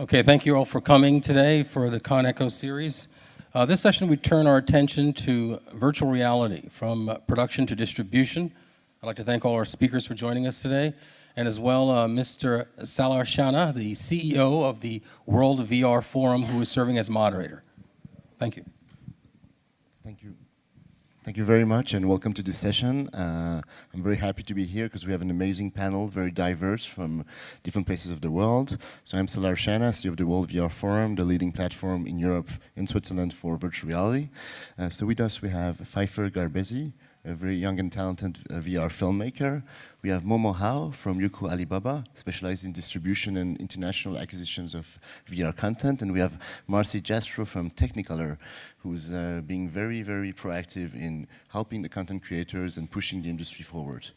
Okay, thank you all for coming today for the Con Echo series. This session we turn our attention to virtual reality, from production to distribution. I'd like to thank all our speakers for joining us today, and as well Mr. Salar, Shahna, the CEO of the World VR Forum, who is serving as moderator. Thank you. Thank you. Thank you very much, and welcome to this session. I'm very happy to be here because we have an amazing panel, very diverse from different places of the world. So I'm Salar, Shahna, CEO of the World VR Forum, the leading platform in Europe and Switzerland for virtual reality. So with us we have Fifer Garbesi, a very young and talented VR filmmaker. We have Momo from YOUKU ALIBABA, specialized in distribution and international acquisitions of VR content. And we have Marcie Jastrow from Technicolor, who's being very, very proactive in helping the content creators and pushing the industry forward.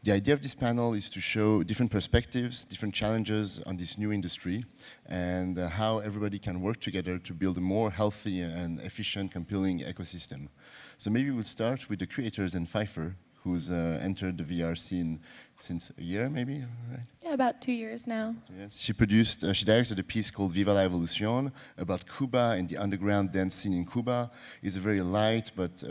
The idea of this panel is to show different perspectives, different challenges on this new industry, and how everybody can work together to build a more healthy and efficient, compelling ecosystem. So maybe we'll start with the creators and Fifer, who's entered the VR scene since a year, maybe, right? Yeah, about 2 years now. Yes, she directed a piece called Viva la Evolución about Cuba and the underground dance scene in Cuba. It's a very light but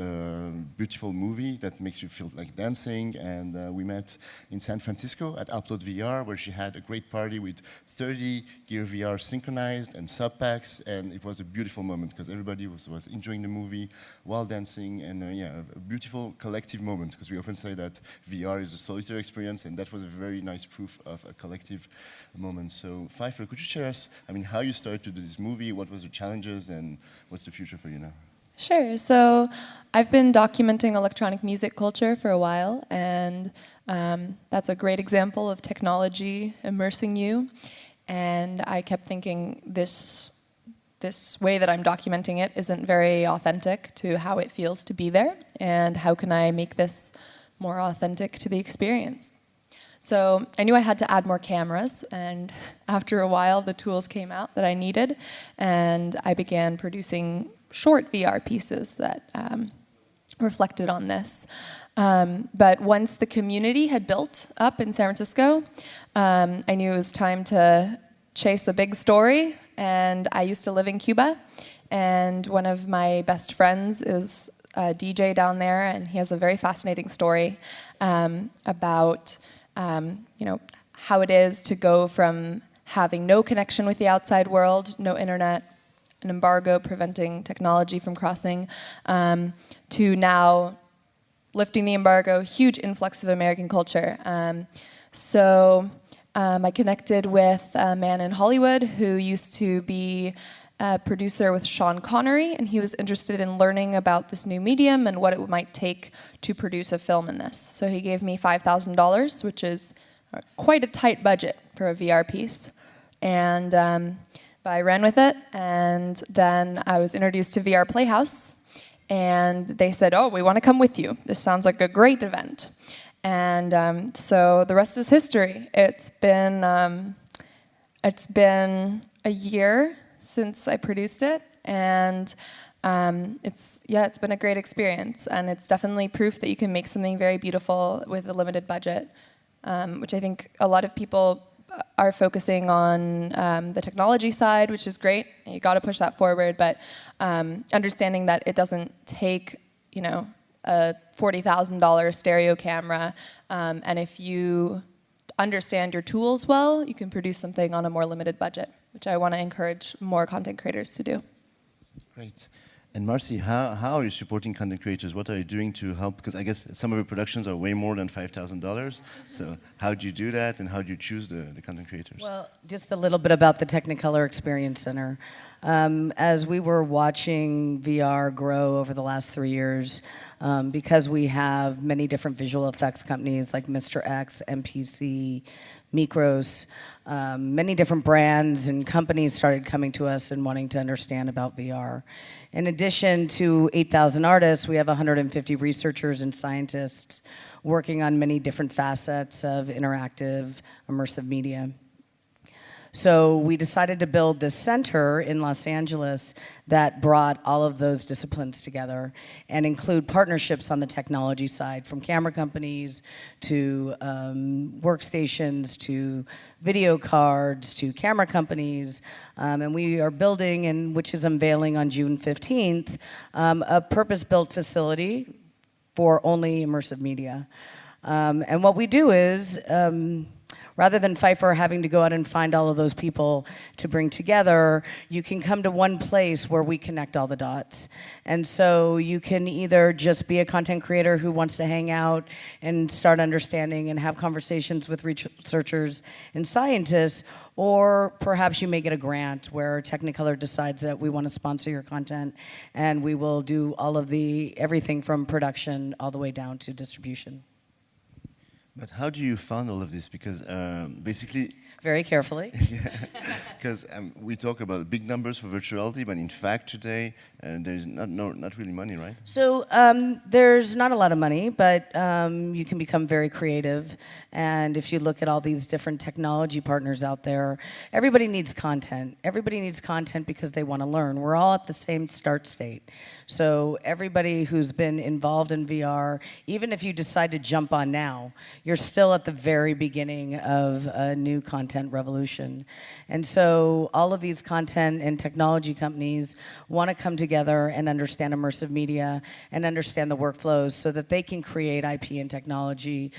beautiful movie that makes you feel like dancing. And we met in San Francisco at Upload VR, where she had a great party with 30 Gear VR synchronized and sub-packs, and it was a beautiful moment because everybody was enjoying the movie while dancing, and yeah, a beautiful collective moment, because we often say that VR is a solitary experience, and that was a very nice proof of a collective moment. So Fifer, could you share us, how you started to do this movie, what was the challenges, and what's the future for you now? Sure. So I've been documenting electronic music culture for a while, and that's a great example of technology immersing you. And I kept thinking this way that I'm documenting it isn't very authentic to how it feels to be there, and how can I make this more authentic to the experience? So I knew I had to add more cameras, and after a while the tools came out that I needed, and I began producing short VR pieces that reflected on this. But once the community had built up in San Francisco, I knew it was time to chase a big story, and I used to live in Cuba, and one of my best friends is a DJ down there, and he has a very fascinating story about how it is to go from having no connection with the outside world, no internet, an embargo preventing technology from crossing, to now lifting the embargo, huge influx of American culture. So I connected with a man in Hollywood who used to be a producer with Sean Connery, and he was interested in learning about this new medium and what it might take to produce a film in this. So he gave me $5,000, which is quite a tight budget for a VR piece. And I ran with it, and then I was introduced to VR Playhouse, and they said, "Oh, we want to come with you. This sounds like a great event." And so the rest is history. It's been a year since I produced it, and it's been a great experience, and it's definitely proof that you can make something very beautiful with a limited budget, which I think a lot of people are focusing on the technology side, which is great. You got to push that forward, but understanding that it doesn't take, a $40,000 stereo camera, and if you understand your tools well, you can produce something on a more limited budget, which I want to encourage more content creators to do. Great. And Marcie, how are you supporting content creators? What are you doing to help? Because I guess some of your productions are way more than $5,000. So how do you do that, and how do you choose the content creators? Well, just a little bit about the Technicolor Experience Center. As we were watching VR grow over the last 3 years, because we have many different visual effects companies like Mr. X, MPC, Micros, many different brands and companies started coming to us and wanting to understand about VR. In addition to 8,000 artists, we have 150 researchers and scientists working on many different facets of interactive, immersive media. So we decided to build this center in Los Angeles that brought all of those disciplines together and include partnerships on the technology side, from camera companies to workstations to video cards to camera companies. And we are building, and which is unveiling on June 15th, a purpose-built facility for only immersive media. And what we do is, rather than Fifer having to go out and find all of those people to bring together, you can come to one place where we connect all the dots. And so you can either just be a content creator who wants to hang out and start understanding and have conversations with researchers and scientists, or perhaps you may get a grant where Technicolor decides that we want to sponsor your content, and we will do all of everything from production all the way down to distribution. But how do you fund all of this? Because basically... Very carefully. Because we talk about big numbers for virtual reality, but in fact today there's not really money, right? So there's not a lot of money, but you can become very creative. And if you look at all these different technology partners out there, everybody needs content. Everybody needs content because they want to learn. We're all at the same start state. So everybody who's been involved in VR, even if you decide to jump on now, you're still at the very beginning of a new content revolution. And so all of these content and technology companies want to come together and understand immersive media and understand the workflows so that they can create IP and technology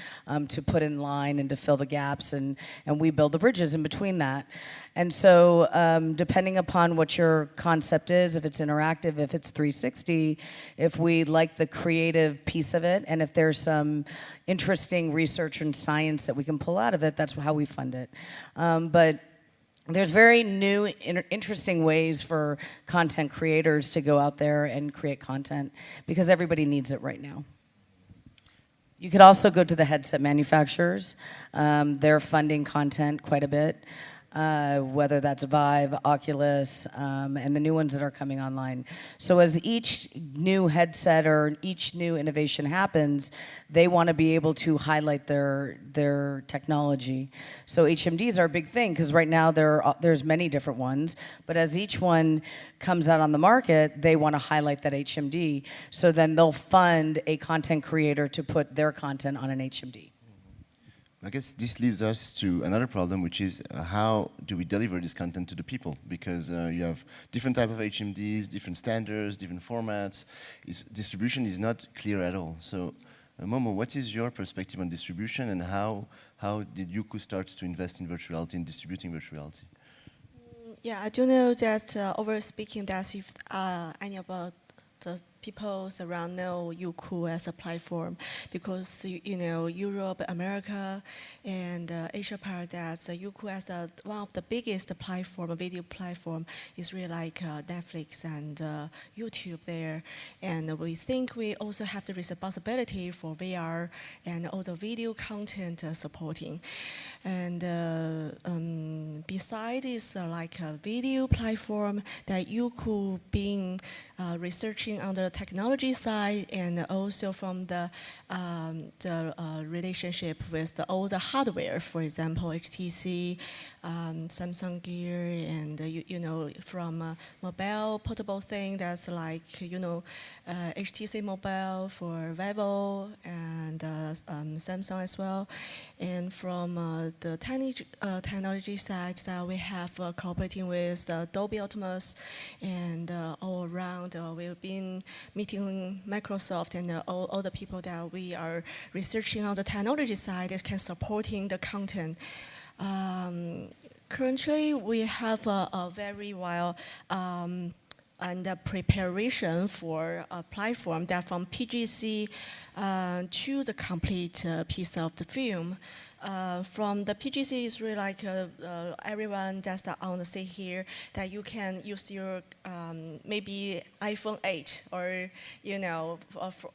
to put in line and to fill the gaps, and we build the bridges in between that. And so depending upon what your concept is, if it's interactive, if it's 360, if we like the creative piece of it, and if there's some interesting research and science that we can pull out of it, that's how we fund it. But there's very new, interesting ways for content creators to go out there and create content because everybody needs it right now. You could also go to the headset manufacturers. They're funding content quite a bit. Whether that's Vive, Oculus, and the new ones that are coming online. So as each new headset or each new innovation happens, they want to be able to highlight their technology. So HMDs are a big thing because right now there's many different ones, but as each one comes out on the market, they want to highlight that HMD. So then they'll fund a content creator to put their content on an HMD. I guess this leads us to another problem, which is how do we deliver this content to the people? Because you have different type of HMDs, different standards, different formats. Distribution is not clear at all. So, Momo, what is your perspective on distribution, and how did YOUKU start to invest in virtual reality and distributing virtual reality? Yeah, I do know that over speaking that if any about the people around know YOUKU as a platform, because you know Europe, America, and Asia Pac, that YOUKU as one of the biggest platform, video platform, is really like Netflix and YouTube there. And we think we also have the responsibility for VR and all the video content supporting. And besides this like a video platform that YOUKU being researching on the technology side, and also from the relationship with all the hardware, for example, HTC, Samsung Gear, and you know, from mobile portable thing that's like HTC Mobile for Vivo and Samsung as well, and from the technology side that we have cooperating with Dolby Atmos, and all around we've been meeting Microsoft and all the people that we are researching on the technology side that can supporting the content. Currently, we have a very well and preparation for a platform that from PGC to the complete piece of the film. From the PGC is really like everyone that's on the seat here, that you can use your maybe iPhone 8 or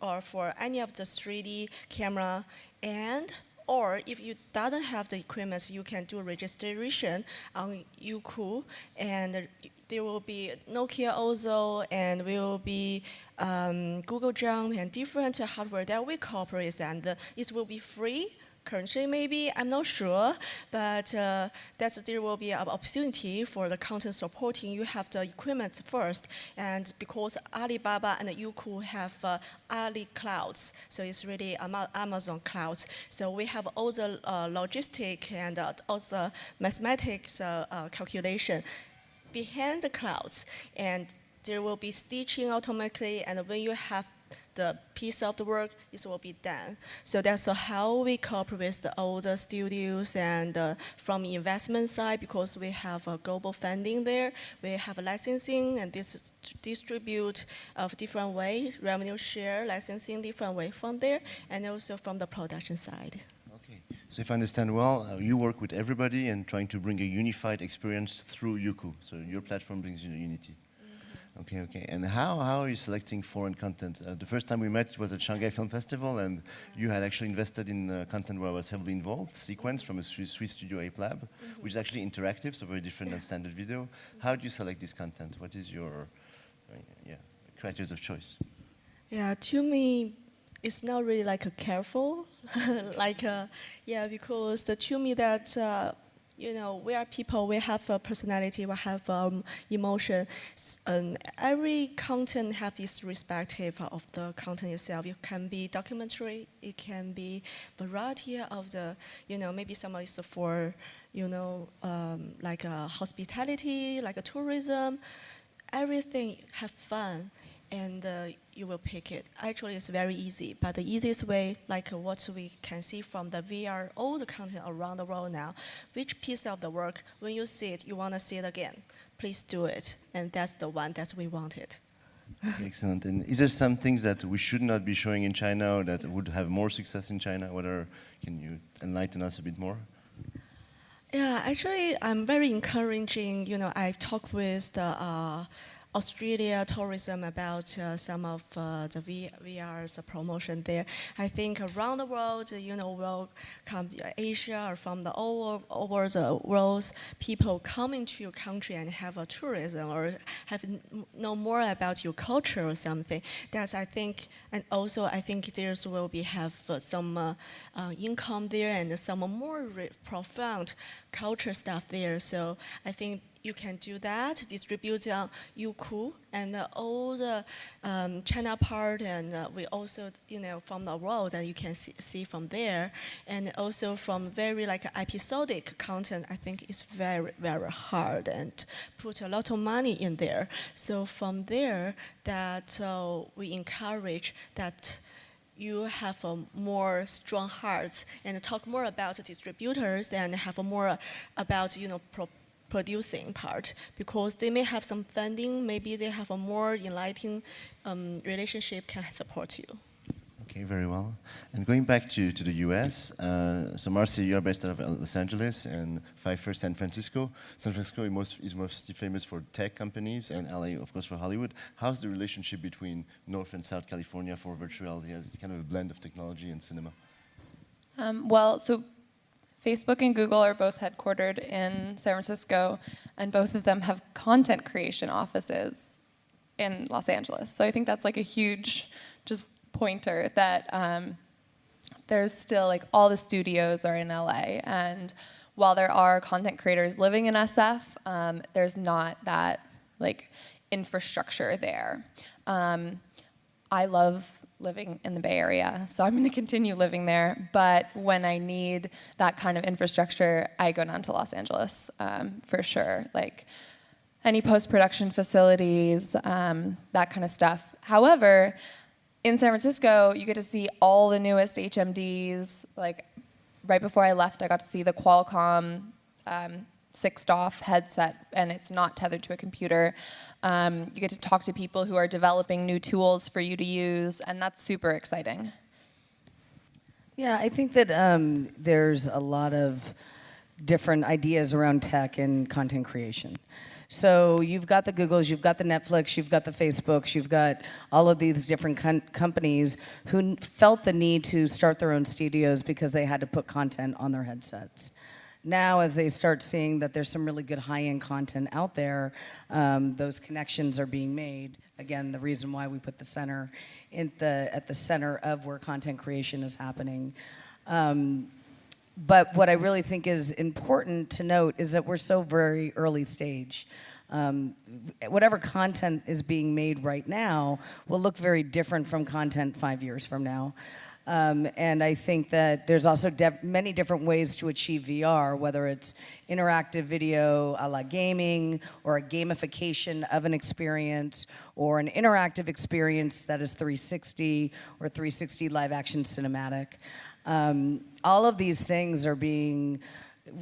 or for any of the 3D camera, and or if you doesn't have the equipment, you can do registration on YOUKU, and there will be Nokia also, and will be Google Jump and different hardware that we cooperate, and it will be free currently maybe, I'm not sure, but there will be an opportunity for the content supporting. You have the equipment first, and because Alibaba and YOUKU have Ali clouds, so it's really Amazon clouds. So we have all the logistic and all the mathematics calculation behind the clouds, and there will be stitching automatically, and when you have the piece of the work, it will be done. So that's how we cooperate with all the studios and from the investment side, because we have a global funding there, we have licensing and this distribute of different way, revenue share, licensing different way from there, and also from the production side. Okay, so if I understand well, you work with everybody and trying to bring a unified experience through YOUKU. So your platform brings you unity. Okay, okay. And how are you selecting foreign content? The first time we met was at Shanghai Film Festival, and you had actually invested in content where I was heavily involved, Sequence from a Swiss studio, ALIBABA, which is actually interactive, so very different than standard video. How do you select this content? What is your criteria of choice? Yeah, to me, it's not really like a careful, because to me that we are people, we have a personality, we have emotion. Every content has this respective of the content itself. It can be documentary, it can be variety of the, maybe some is for, like a hospitality, like a tourism. Everything have fun, and you will pick it. Actually, it's very easy, but the easiest way, like what we can see from the VR, all the content around the world now, which piece of the work, when you see it, you want to see it again, please do it. And that's the one that we wanted. Excellent. And is there some things that we should not be showing in China or that would have more success in China? Can you enlighten us a bit more? Yeah, actually, I'm very encouraging. I've talked with the Australia tourism about some of the VR's promotion there. I think around the world, will come to Asia or from all over the world, people coming to your country and have a tourism or know more about your culture or something. That's I think, and also I think there's will be have some income there and some more profound culture stuff there. So I think you can do that, distribute YOUKU and all the China part, and we also, from the world that you can see from there, and also from very like episodic content. I think it's very, very hard and put a lot of money in there. So from there, that we encourage that you have a more strong heart and talk more about distributors and have a more about producing part, because they may have some funding, maybe they have a more enlightening relationship can support you. Okay, very well. And going back to the US, so Marcie, you're based out of Los Angeles, and Fifer, San Francisco. San Francisco is mostly famous for tech companies, and LA, of course, for Hollywood. How's the relationship between North and South California for virtual reality, as it's kind of a blend of technology and cinema? So Facebook and Google are both headquartered in San Francisco, and both of them have content creation offices in Los Angeles. So I think that's like a huge just pointer that there's still like all the studios are in LA, and while there are content creators living in SF, there's not that like infrastructure there. I love living in the Bay Area, so I'm going to continue living there. But when I need that kind of infrastructure, I go down to Los Angeles for sure. Like any post-production facilities, that kind of stuff. However, in San Francisco, you get to see all the newest HMDs. Like right before I left, I got to see the Qualcomm 6DOF headset, and it's not tethered to a computer. You get to talk to people who are developing new tools for you to use, and that's super exciting. Yeah, I think that there's a lot of different ideas around tech and content creation. So you've got the Googles, you've got the Netflix, you've got the Facebooks, you've got all of these different companies who felt the need to start their own studios because they had to put content on their headsets. Now, as they start seeing that there's some really good high-end content out there, those connections are being made. Again, the reason why we put the center at the center of where content creation is happening. But what I really think is important to note is that we're so very early stage. Whatever content is being made right now will look very different from content 5 years from now. And I think that there's also many different ways to achieve VR, whether it's interactive video a la gaming, or a gamification of an experience, or an interactive experience that is 360, or 360 live action cinematic. All of these things are being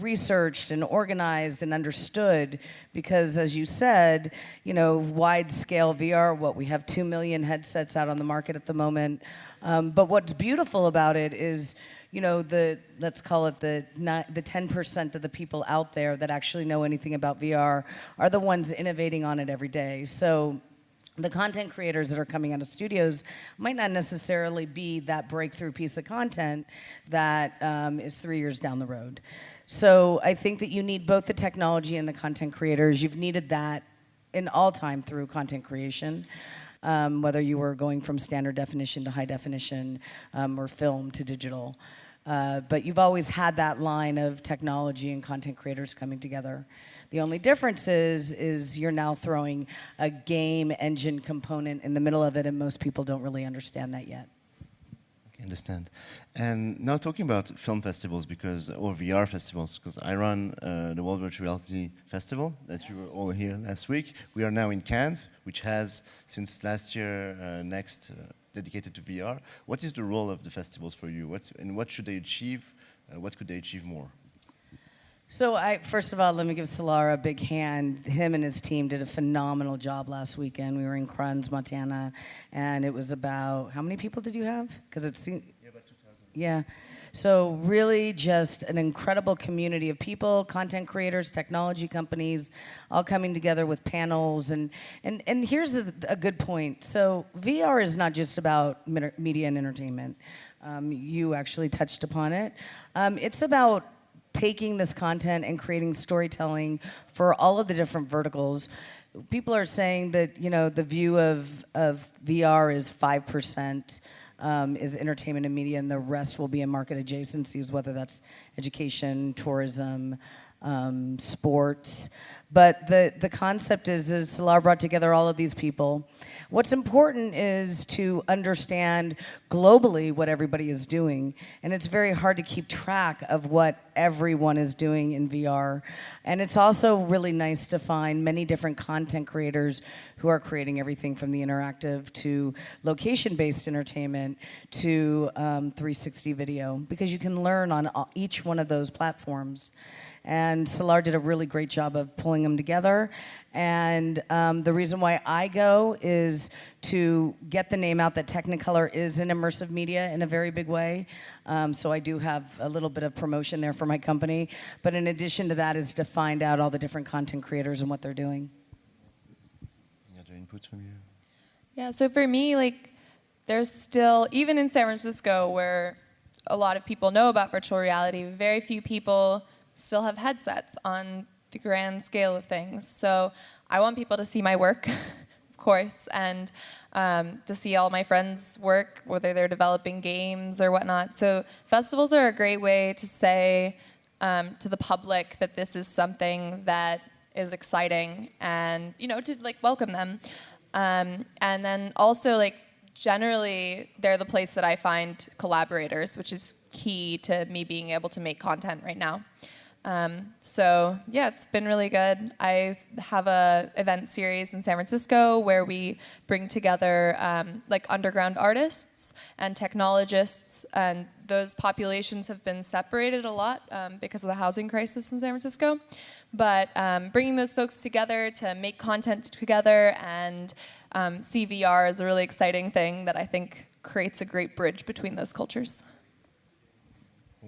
researched and organized and understood because, as you said, you know, wide scale VR, we have 2 million headsets out on the market at the moment. But what's beautiful about it is, you know, let's call it the 10% of the people out there that actually know anything about VR are the ones innovating on it every day. So the content creators that are coming out of studios might not necessarily be that breakthrough piece of content that is 3 years down the road. So I think that you need both the technology and the content creators. You've needed that in all time through content creation, whether you were going from standard definition to high definition, or film to digital. But you've always had that line of technology and content creators coming together. The only difference is you're now throwing a game engine component in the middle of it, and most people don't really understand that yet. I understand. And now talking about film festivals, or VR festivals, because I run the World Virtual Reality Festival that you were all here last week. We are now in Cannes, which has, since last year, next dedicated to VR. What is the role of the festivals for you? What should they achieve? What could they achieve more? So first of all, let me give Salar a big hand. Him and his team did a phenomenal job last weekend. We were in Kranz, Montana, and it was about, how many people did you have? Because it seemed... Yeah, about 2,000. Yeah. So really just an incredible community of people, content creators, technology companies, all coming together with panels. And here's a good point. So VR is not just about media and entertainment. You actually touched upon it. It's about taking this content and creating storytelling for all of the different verticals. People are saying that, you know, the view of VR is 5%. Is entertainment and media, and the rest will be in market adjacencies, whether that's education, tourism, sports. But the concept is Salar brought together all of these people. What's important is to understand globally what everybody is doing, and it's very hard to keep track of what everyone is doing in VR. And it's also really nice to find many different content creators who are creating everything from the interactive to location-based entertainment to 360 video, because you can learn on each one of those platforms. And Salar did a really great job of pulling them together. And the reason why I go is to get the name out that Technicolor is in immersive media in a very big way. So I do have a little bit of promotion there for my company. But in addition to that is to find out all the different content creators and what they're doing. Any other inputs from you? Yeah, so for me, like, there's still, even in San Francisco, where a lot of people know about virtual reality, very few people still have headsets on the grand scale of things. So I want people to see my work, of course, and to see all my friends' work, whether they're developing games or whatnot. So festivals are a great way to say to the public that this is something that is exciting, and, you know, to like welcome them. And then also, like, generally they're the place that I find collaborators, which is key to me being able to make content right now. So yeah, it's been really good. I have a event series in San Francisco where we bring together like underground artists and technologists, and those populations have been separated a lot because of the housing crisis in San Francisco. But bringing those folks together to make content together and see VR is a really exciting thing that I think creates a great bridge between those cultures.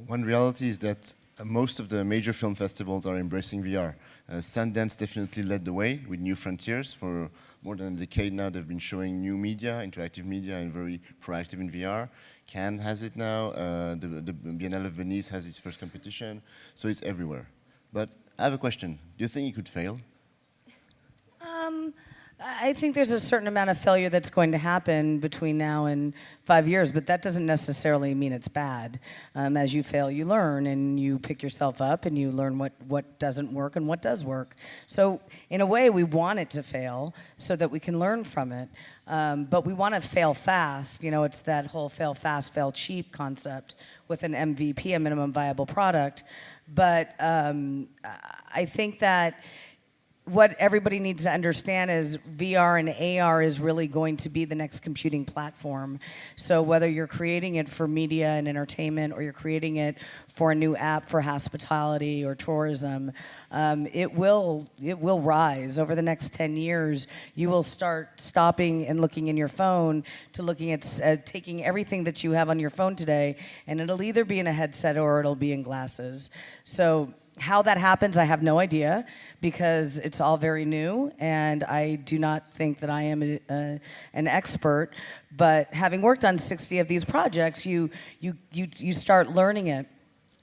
One reality is that most of the major film festivals are embracing VR. Sundance definitely led the way with New Frontiers. For more than a decade now, they've been showing new media, interactive media, and very proactive in VR. Cannes has it now. The Biennale of Venice has its first competition. So it's everywhere. But I have a question. Do you think it could fail? I think there's a certain amount of failure that's going to happen between now and 5 years, but that doesn't necessarily mean it's bad. As you fail, you learn, and you pick yourself up, and you learn what doesn't work and what does work. So in a way, we want it to fail so that we can learn from it. But we want to fail fast. You know, it's that whole fail fast, fail cheap concept with an MVP, a minimum viable product. But I think that what everybody needs to understand is VR and AR is really going to be the next computing platform. So whether you're creating it for media and entertainment, or you're creating it for a new app for hospitality or tourism, it will rise. Over the next 10 years, you will start stopping and looking in your phone to looking at taking everything that you have on your phone today, and it'll either be in a headset or it'll be in glasses. So how that happens, I have no idea, because it's all very new, and I do not think that I am an expert. But having worked on 60 of these projects, you start learning it.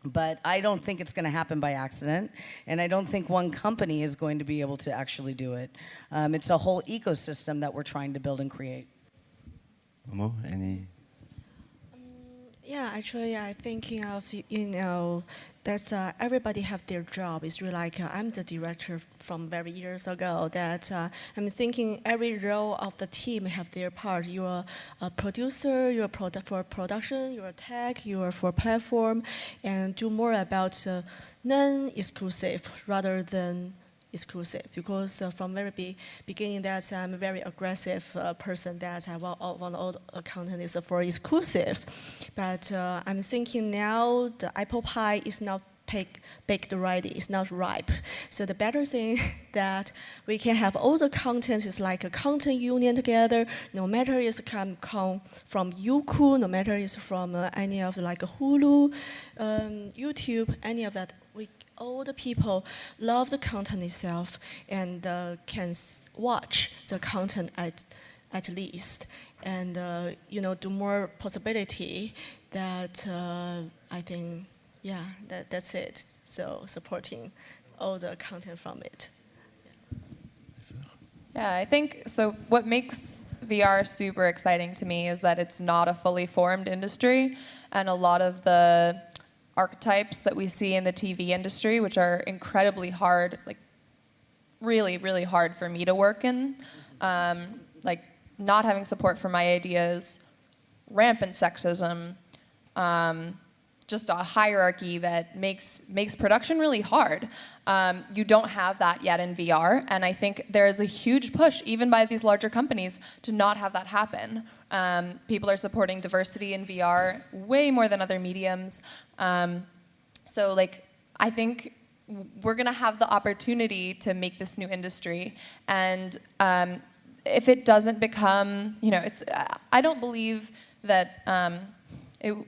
But I don't think it's going to happen by accident, and I don't think one company is going to be able to actually do it. It's a whole ecosystem that we're trying to build and create. Momo, any? Yeah, actually, I'm thinking of, that everybody have their job. It's really like I'm the director from very years ago, that I'm thinking every role of the team have their part. You're a producer, you're for production, you're a tech, you're for platform, and do more about non-exclusive rather than exclusive, because from very beginning that I'm a very aggressive person, that I want all the content is for exclusive. But I'm thinking now the apple pie is not baked ready, it's not ripe. So the better thing that we can have all the content is like a content union together, no matter it's come from YOUKU, no matter it's from any of like Hulu, YouTube, any of that. All the people love the content itself and can watch the content at least, and do more possibility. That I think, yeah, that's it. So supporting all the content from it. Yeah, I think so. What makes VR super exciting to me is that it's not a fully formed industry, and a lot of the archetypes that we see in the TV industry, which are incredibly hard, like really, really hard for me to work in, like not having support for my ideas, rampant sexism, just a hierarchy that makes production really hard. You don't have that yet in VR, and I think there is a huge push, even by these larger companies, to not have that happen. People are supporting diversity in VR way more than other mediums. So like, I think we're gonna have the opportunity to make this new industry, and if it doesn't become, I don't believe that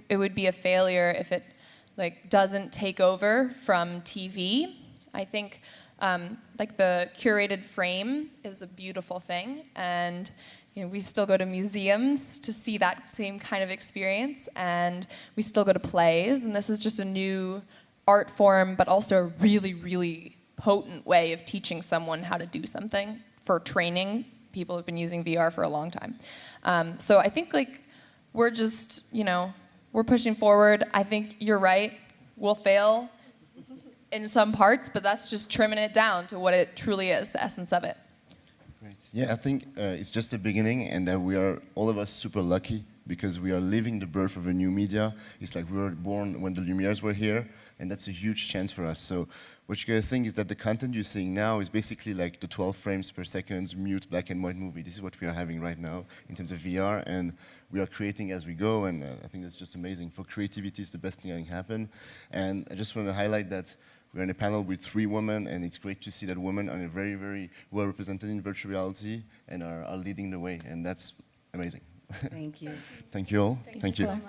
it would be a failure if it like doesn't take over from TV. I think like the curated frame is a beautiful thing, and we still go to museums to see that same kind of experience, and we still go to plays, and this is just a new art form, but also a really, really potent way of teaching someone how to do something for training. People have been using VR for a long time. So I think like we're just, we're pushing forward. I think you're right. We'll fail in some parts, but that's just trimming it down to what it truly is, the essence of it. Great. Yeah, I think it's just the beginning, and we are, all of us, super lucky because we are living the birth of a new media. It's like we were born when the Lumières were here, and that's a huge chance for us. So what you gotta think is that the content you're seeing now is basically like the 12 frames per second mute black and white movie. This is what we are having right now in terms of VR, and we are creating as we go, and I think that's just amazing. For creativity, it's the best thing that can happen. And I just want to highlight that we're in a panel with 3 women, and it's great to see that women are very, very well represented in virtual reality and are leading the way, and that's amazing. Thank you. Thank you all. Thank you so much.